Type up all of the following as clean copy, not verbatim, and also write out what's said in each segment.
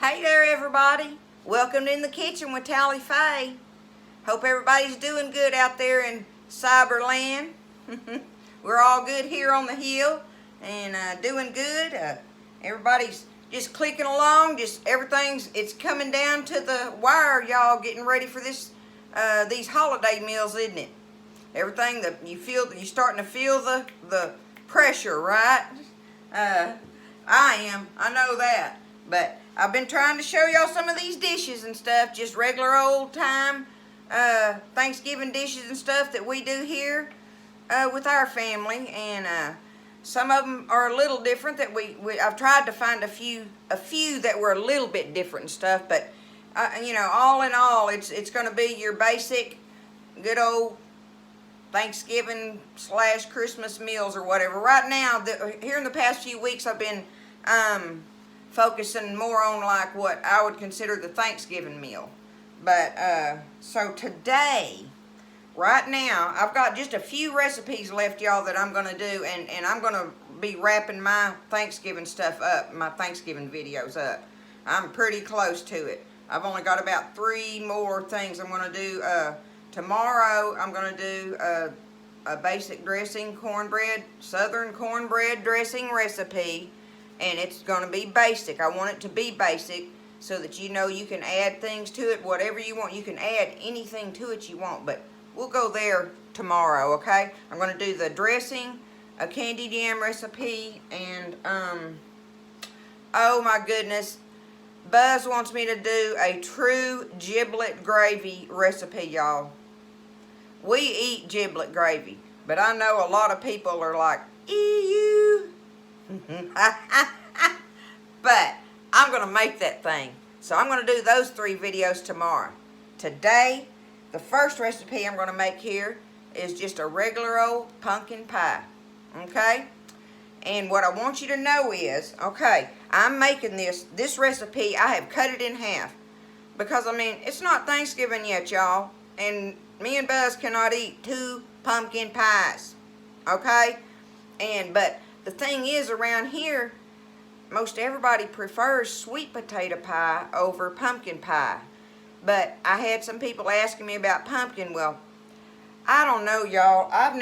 Hey there, everybody. Welcome to In the Kitchen with Tally Faye. Hope everybody's doing good out there in Cyberland. We're all good here on the hill and doing good. Everybody's just clicking along. It's coming down to the wire, y'all, getting ready for these holiday meals, isn't it? Everything that you're starting to feel the pressure, right? I know that. But I've been trying to show y'all some of these dishes and stuff, just regular old time Thanksgiving dishes and stuff that we do here with our family, and some of them are a little different. That I've tried to find a few that were a little bit different and stuff, but all in all, it's going to be your basic, good old Thanksgiving / Christmas meals or whatever. Right now, here in the past few weeks, I've been focusing more on like what I would consider the Thanksgiving meal. But so today, right now, I've got just a few recipes left, y'all, that I'm going to do, and I'm going to be wrapping my Thanksgiving stuff up, my Thanksgiving videos up. I'm pretty close to it. I've only got about 3 more things I'm going to do. Tomorrow, I'm going to do a basic dressing cornbread, southern cornbread dressing recipe. And it's going to be basic. I want it to be basic so that you know you can add things to it, whatever you want. You can add anything to it you want, but we'll go there tomorrow, okay? I'm going to do the dressing, a candied yam recipe, and, oh my goodness, Buzz wants me to do a true giblet gravy recipe, y'all. We eat giblet gravy, but I know a lot of people are like, ew. But I'm going to make that thing. So I'm going to do those 3 videos tomorrow. Today, the first recipe I'm going to make here is just a regular old pumpkin pie. Okay? And what I want you to know is, okay, I'm making this recipe. I have cut it in half. Because, I mean, it's not Thanksgiving yet, y'all. And me and Buzz cannot eat 2 pumpkin pies. Okay? But the thing is, around here, most everybody prefers sweet potato pie over pumpkin pie. But I had some people asking me about pumpkin. Well, I don't know, y'all. I'm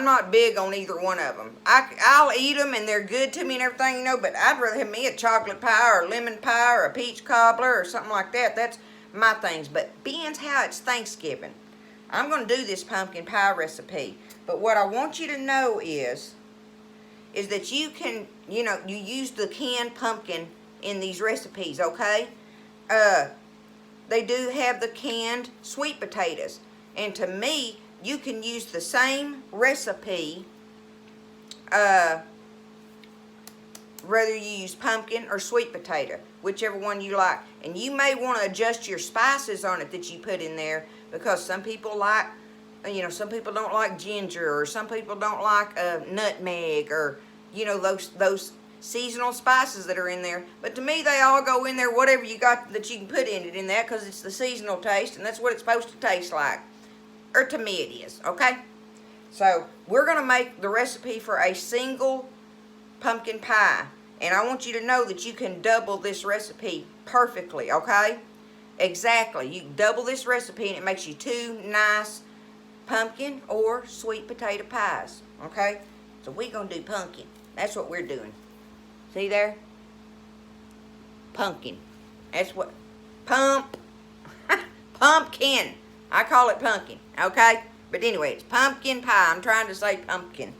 not big on either one of them. I'll eat them and they're good to me and everything, but I'd rather have me a chocolate pie or a lemon pie or a peach cobbler or something like that. That's my things. But being how it's Thanksgiving, I'm going to do this pumpkin pie recipe. But what I want you to know is that you can, you use the canned pumpkin in these recipes, okay? They do have the canned sweet potatoes. And to me, you can use the same recipe, whether you use pumpkin or sweet potato, whichever one you like. And you may want to adjust your spices on it that you put in there, because some people like, some people don't like ginger, or some people don't like nutmeg, or, those seasonal spices that are in there. But to me, they all go in there, whatever you got that you can put in that, because it's the seasonal taste, and that's what it's supposed to taste like. Or to me it is, okay? So, we're going to make the recipe for a single pumpkin pie. And I want you to know that you can double this recipe perfectly, okay? Exactly. You double this recipe and it makes you 2 nice pumpkin or sweet potato pies, okay? So we're going to do pumpkin. That's what we're doing. See there? Pumpkin. That's what, pumpkin. I call it pumpkin, okay? But anyway, it's pumpkin pie. I'm trying to say pumpkin.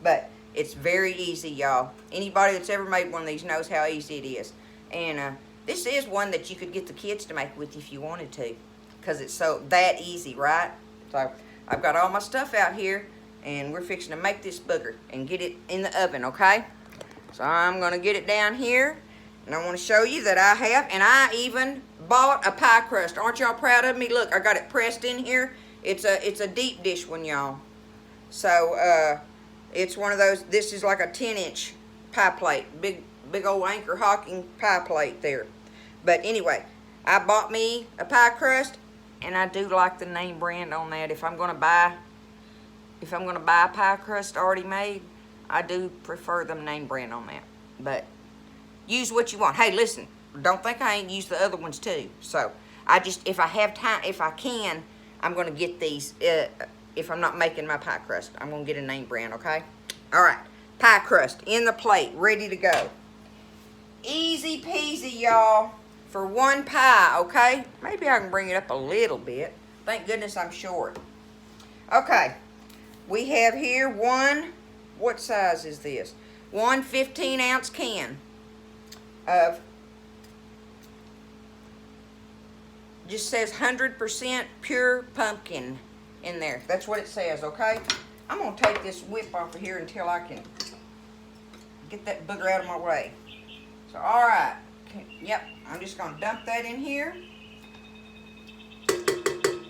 But it's very easy, y'all. Anybody that's ever made one of these knows how easy it is. And this is one that you could get the kids to make with you if you wanted to, because it's so that easy, right? So I've got all my stuff out here, and we're fixing to make this booger and get it in the oven, okay? So I'm going to get it down here, and I want to show you that I have, and I even bought a pie crust. Aren't y'all proud of me? Look, I got it pressed in here. It's a deep dish one, y'all. So it's one of those. This is like a 10-inch pie plate, big old Anchor Hocking pie plate there. But anyway, I bought me a pie crust, and I do like the name brand on that. If I'm gonna buy a pie crust already made, I do prefer the name brand on that. But use what you want. Hey, listen, don't think I ain't used the other ones too. So I just, if I have time, if I can, I'm going to get these. If I'm not making my pie crust, I'm going to get a name brand, okay? All right, pie crust in the plate, ready to go. Easy peasy, y'all, for one pie, okay? Maybe I can bring it up a little bit. Thank goodness I'm short. Okay, we have here what size is this? One 15-ounce can of, just says 100% pure pumpkin in there. That's what it says, okay? I'm going to take this whip off of here until I can get that booger out of my way. So, all right. Yep, I'm just going to dump that in here. The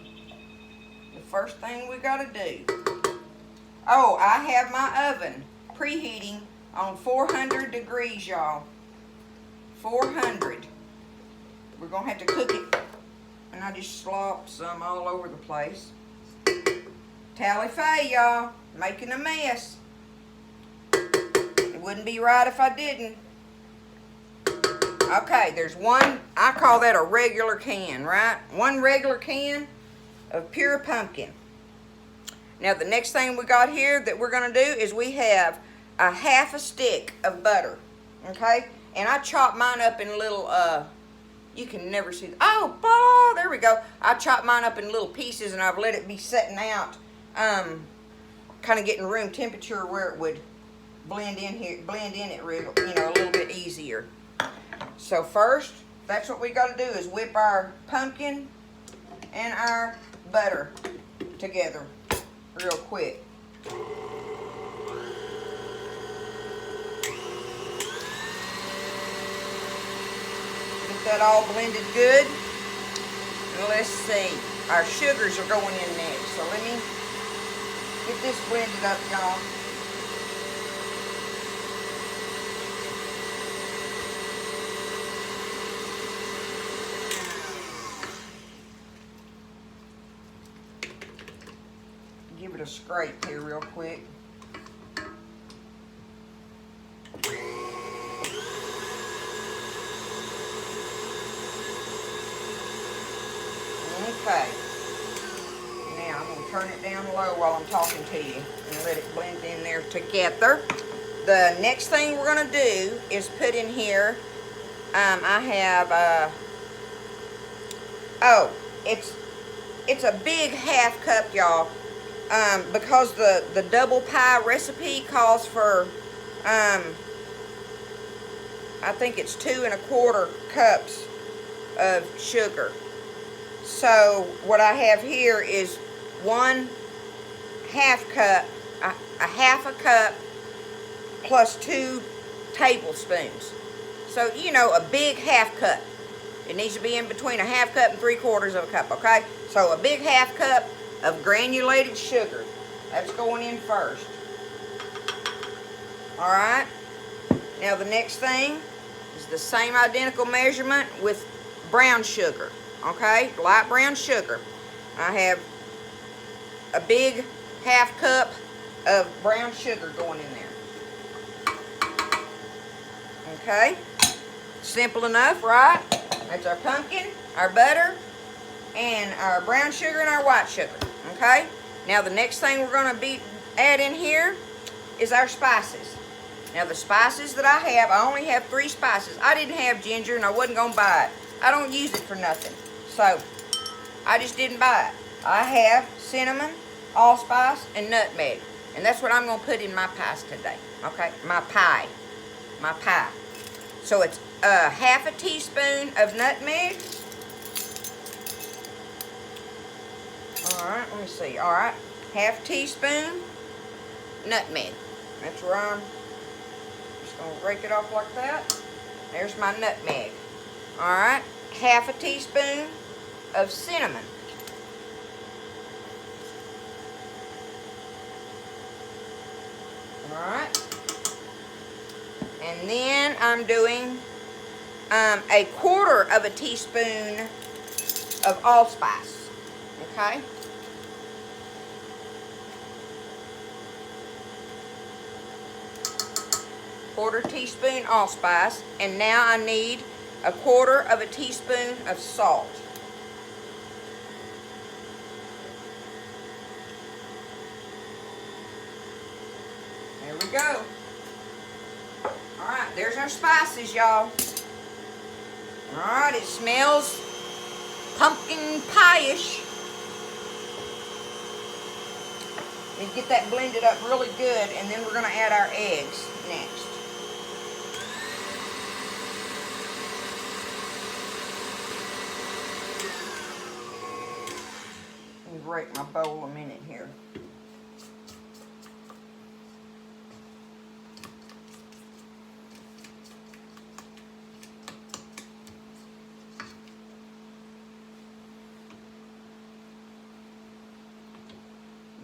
first thing we got to do. Oh, I have my oven preheating on 400 degrees, y'all. 400. We're going to have to cook it. And I just slop some all over the place. Tally-fay, y'all. Making a mess. It wouldn't be right if I didn't. Okay, there's one, I call that a regular can, right? One regular can of pure pumpkin. Now, the next thing we got here that we're going to do is we have a half a stick of butter, okay? And I chop mine up in little, you can never see, oh, there we go. I chop mine up in little pieces and I've let it be setting out, kind of getting room temperature where it would blend in it real, a little bit easier. So first, that's what we got to do is whip our pumpkin and our butter together real quick. Get that all blended good. And let's see, our sugars are going in next. So let me get this blended up, y'all. Give it a scrape here real quick. Okay. Now I'm going to turn it down low while I'm talking to you and let it blend in there together. The next thing we're going to do is put in here, I have, it's a big half cup, y'all. Because the double pie recipe calls for, I think it's 2 1/4 cups of sugar. So what I have here is 1/2 cup, a half a cup plus 2 tablespoons. So, a big half cup. It needs to be in between a half cup and 3/4 of a cup, okay? So a big half cup of granulated sugar. That's going in first. Alright. Now the next thing is the same identical measurement with brown sugar. Okay? Light brown sugar. I have a big half cup of brown sugar going in there. Okay? Simple enough, right? That's our pumpkin, our butter, and our brown sugar and our white sugar, okay? Now the next thing we're going to add in here is our spices. Now the spices that I only have 3 spices. I didn't have ginger and I wasn't going to buy it. I don't use it for nothing. So, I just didn't buy it. I have cinnamon, allspice, and nutmeg. And that's what I'm going to put in my pies today, okay? My pie. So it's half a teaspoon of nutmeg. Alright, let me see. Alright, half teaspoon nutmeg. That's where I'm just going to rake it off like that. There's my nutmeg. Alright, half a teaspoon of cinnamon. Alright. And then I'm doing a 1/4 of a teaspoon of allspice. Okay? 1/4 teaspoon allspice, and now I need 1/4 teaspoon of salt. There we go. Alright, there's our spices, y'all. Alright, it smells pumpkin pie-ish. And get that blended up really good, and then we're going to add our eggs next. Let me break my bowl a minute here.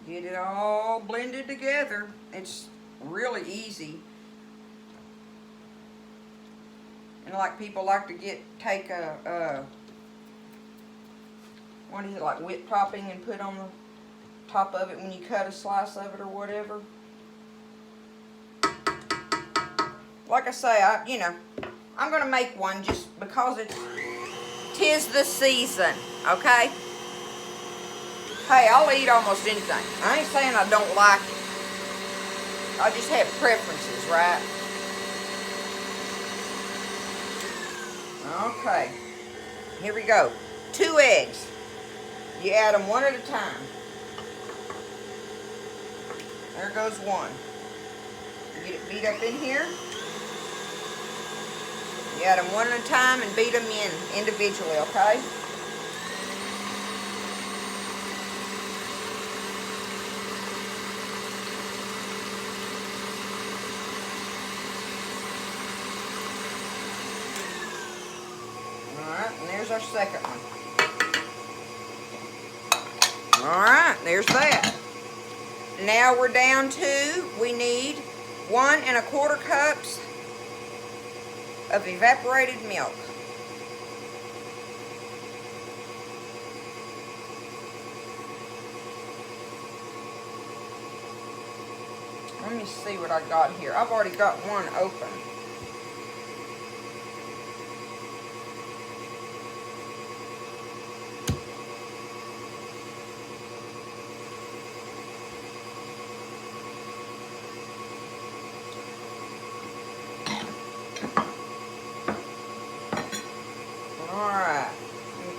Get it all blended together. It's really easy. And like people like to take a what is it, like whipped topping and put on the top of it when you cut a slice of it or whatever. Like I say, I'm gonna make one just because tis the season, okay? Hey, I'll eat almost anything. I ain't saying I don't like it. I just have preferences, right? Okay. Here we go. 2 eggs. You add them one at a time. There goes one. You get it beat up in here. You add them one at a time and beat them in individually, okay? There's our second one. Alright, there's that. Now we're down to, we need 1 1/4 cups of evaporated milk. Let me see what I got here. I've already got one open.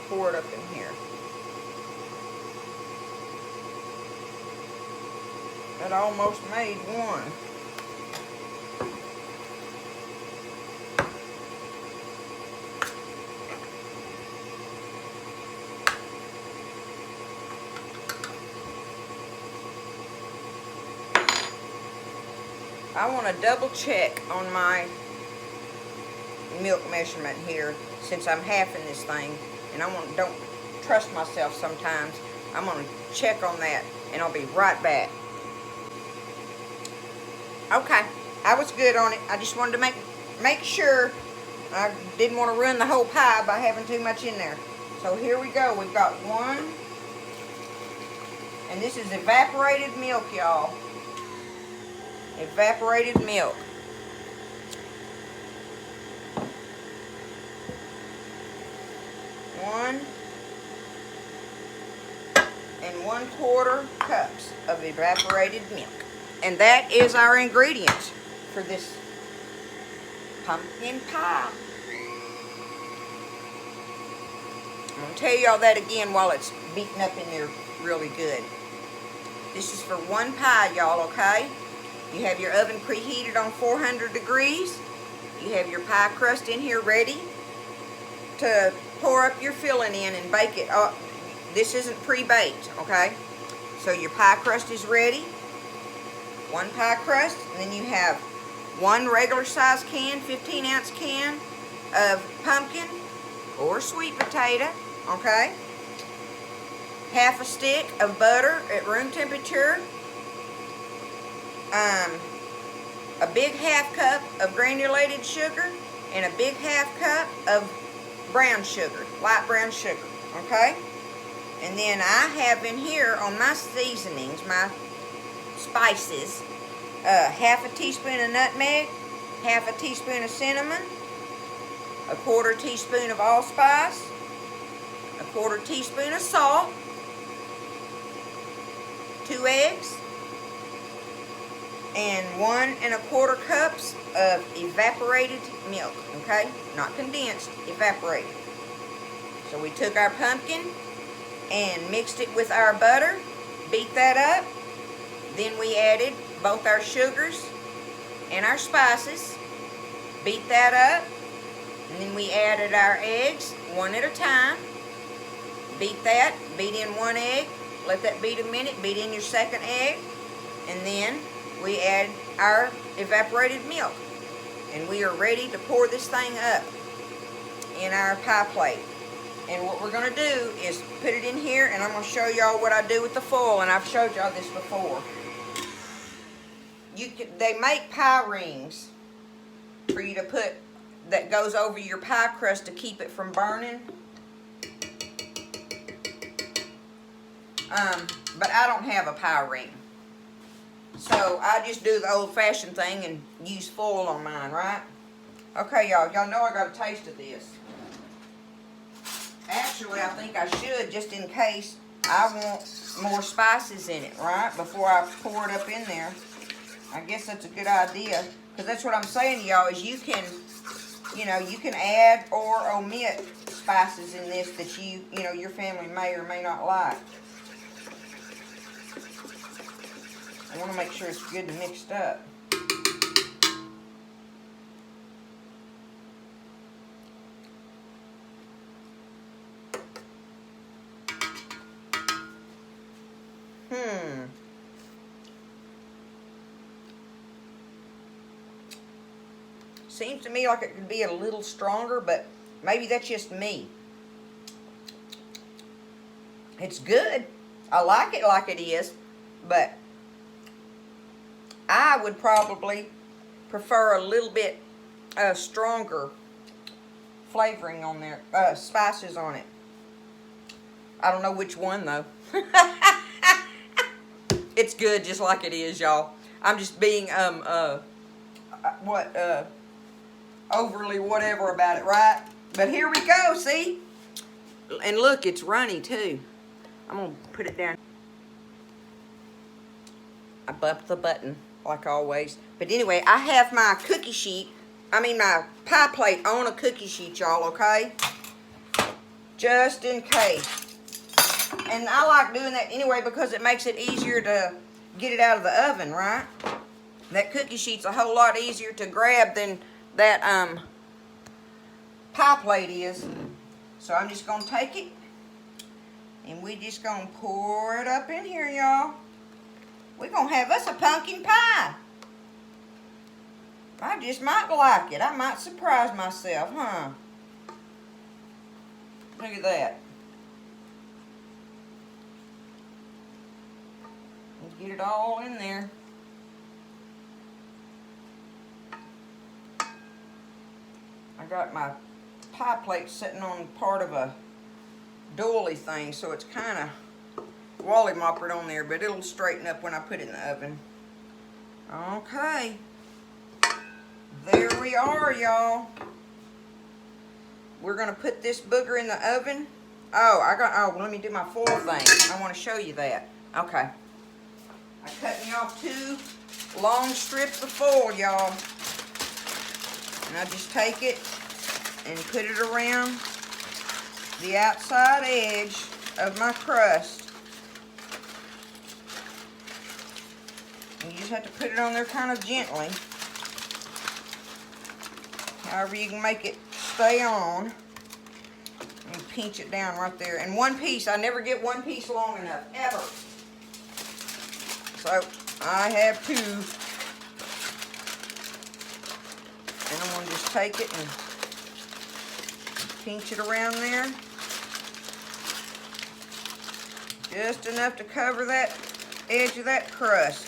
Pour it up in here. That almost made one. I want to double check on my milk measurement here since I'm halving this thing. And don't trust myself sometimes. I'm going to check on that, and I'll be right back. Okay, I was good on it. I just wanted to make sure I didn't want to ruin the whole pie by having too much in there. So here we go. We've got one, and this is evaporated milk, y'all. Evaporated milk. One and 1/4 cups of evaporated milk. And that is our ingredients for this pumpkin pie. I'm going to tell y'all that again while it's beaten up in there really good. This is for one pie, y'all, okay? You have your oven preheated on 400 degrees. You have your pie crust in here ready to pour up your filling in and bake it. Oh, this isn't pre-baked, okay? So your pie crust is ready. One pie crust, and then you have one regular size can, 15-ounce can of pumpkin or sweet potato, okay? Half a stick of butter at room temperature. A big 1/2 cup of granulated sugar and a big 1/2 cup of brown sugar, light brown sugar, okay? And then I have in here on my seasonings, my spices, 1/2 teaspoon of nutmeg, half a teaspoon of cinnamon, a 1/4 teaspoon of allspice, a 1/4 teaspoon of salt, 2 eggs, and 1 1/4 cups of evaporated milk, okay? Not condensed, evaporated. So we took our pumpkin and mixed it with our butter, beat that up. Then we added both our sugars and our spices, beat that up. And then we added our eggs one at a time. Beat that, beat in 1 egg, let that beat a minute, beat in your second egg, and then we add our evaporated milk. And we are ready to pour this thing up in our pie plate. And what we're going to do is put it in here, and I'm going to show y'all what I do with the foil, and I've showed y'all this before. They make pie rings for you to put that goes over your pie crust to keep it from burning. But I don't have a pie ring. So I just do the old-fashioned thing and use foil on mine, right? Okay, y'all know I got a taste of this. Actually, I think I should, just in case I want more spices in it, right? Before I pour it up in there. I guess that's a good idea. Because that's what I'm saying to y'all, is you can add or omit spices in this that your family may or may not like. I want to make sure it's good and mixed up. Seems to me like it could be a little stronger, but maybe that's just me. It's good. I like it like it is, but I would probably prefer a little bit stronger flavoring on there, spices on it. I don't know which one though. It's good just like it is, y'all. I'm just being overly whatever about it, right? But here we go, see? And look, it's runny too. I'm gonna put it down. I bumped the button like always. But anyway, I have my my pie plate on a cookie sheet, y'all, okay? Just in case. And I like doing that anyway because it makes it easier to get it out of the oven, right? That cookie sheet's a whole lot easier to grab than that pie plate is. So I'm just gonna take it and we just gonna pour it up in here, y'all. We're gonna have us a pumpkin pie. I just might like it. I might surprise myself, huh? Look at that. Get it all in there. I got my pie plate sitting on part of a doily thing, so it's kind of wally moppered on there, but it'll straighten up when I put it in the oven. Okay. There we are, y'all. We're gonna put this booger in the oven. Let me do my foil thing. I want to show you that. Okay. I cut me off 2 long strips of foil, y'all. And I just take it and put it around the outside edge of my crust. And you just have to put it on there kind of gently. However you can make it stay on. And pinch it down right there. And 1 piece, I never get 1 piece long enough, ever. So I have 2. And I'm going to just take it and pinch it around there. Just enough to cover that edge of that crust.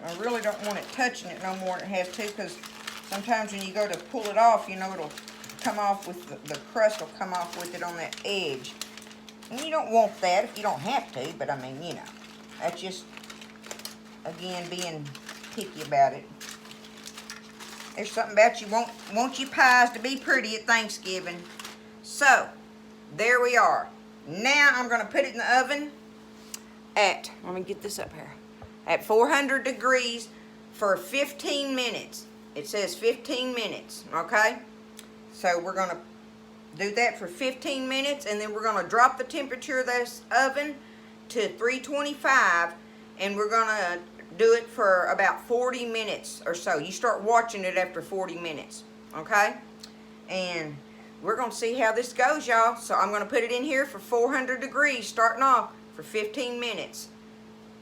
I really don't want it touching it no more than it has to, because sometimes when you go to pull it off, it'll come off with the crust will come off with it on that edge. And you don't want that if you don't have to, but I mean, you know, that's just, again, being picky about it. There's something about you want your pies to be pretty at Thanksgiving. So, there we are. Now I'm going to put it in the oven at, let me get this up here, at 400 degrees for 15 minutes. It says 15 minutes, okay? So we're going to do that for 15 minutes, and then we're going to drop the temperature of this oven to 325, and we're going to do it for about 40 minutes or so. You start watching it after 40 minutes, okay? And we're going to see how this goes, y'all. So I'm going to put it in here for 400 degrees starting off for 15 minutes.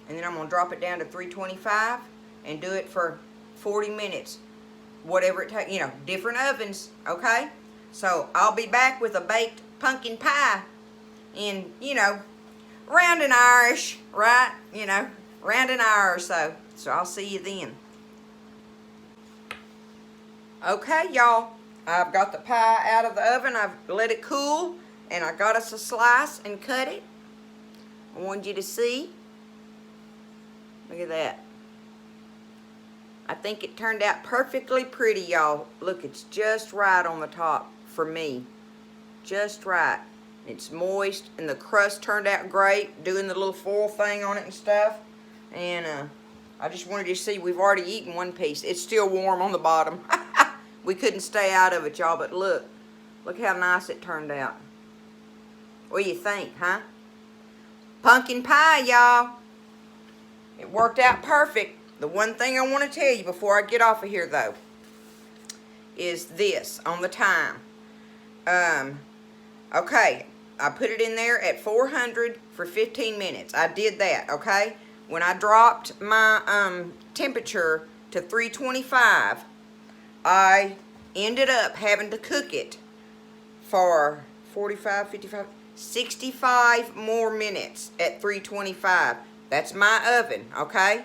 And then I'm going to drop it down to 325 and do it for 40 minutes. Whatever it takes, you know, different ovens, okay? So I'll be back with a baked pumpkin pie in, you know, around an hour-ish, right? You know, around an hour or so. So I'll see you then. Okay, y'all. I've got the pie out of the oven. I've let it cool, and I got us a slice and cut it. I wanted you to see. Look at that. I think it turned out perfectly pretty, y'all. Look, it's just right on the top for me. Just right. It's moist, and the crust turned out great, doing the little foil thing on it and stuff. And I just wanted you to see we've already eaten one piece. It's still warm on the bottom. We couldn't stay out of it, y'all, but look. Look how nice it turned out. What do you think, huh? Pumpkin pie, y'all. It worked out perfect. The one thing I want to tell you before I get off of here, though, is this on the time. Okay, I put it in there at 400 for 15 minutes. I did that, okay? When I dropped my temperature to 325, I ended up having to cook it for 45, 55, 65 more minutes at 325. That's my oven, okay?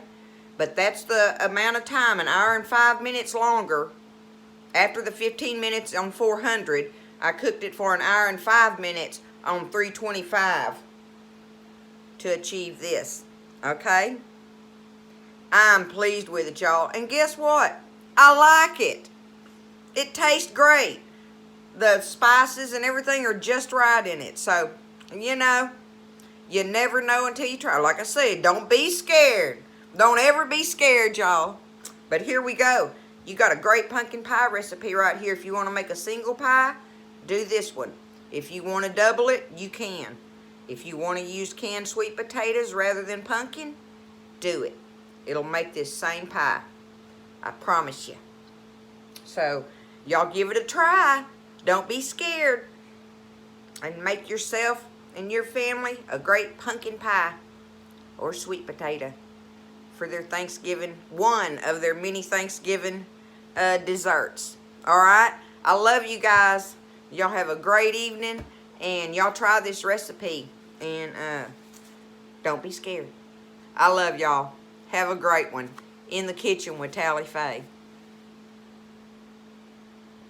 But that's the amount of time, an hour and 5 minutes longer. After the 15 minutes on 400, I cooked it for an hour and 5 minutes on 325 to achieve this, okay? I'm pleased with it, y'all. And guess what? I like it. It tastes great. The spices and everything are just right in it. So, you know, you never know until you try. Like I said, don't be scared. Don't ever be scared, y'all. But here we go. You got a great pumpkin pie recipe right here. If you want to make a single pie, do this one. If you want to double it, you can. If you want to use canned sweet potatoes rather than pumpkin, do it. It'll make this same pie. I promise you. So, y'all give it a try. Don't be scared. And make yourself and your family a great pumpkin pie or sweet potato for their Thanksgiving, one of their many Thanksgiving desserts. Alright? I love you guys. Y'all have a great evening. And y'all try this recipe. And don't be scared. I love y'all. Have a great one. In the Kitchen with Tally Faye.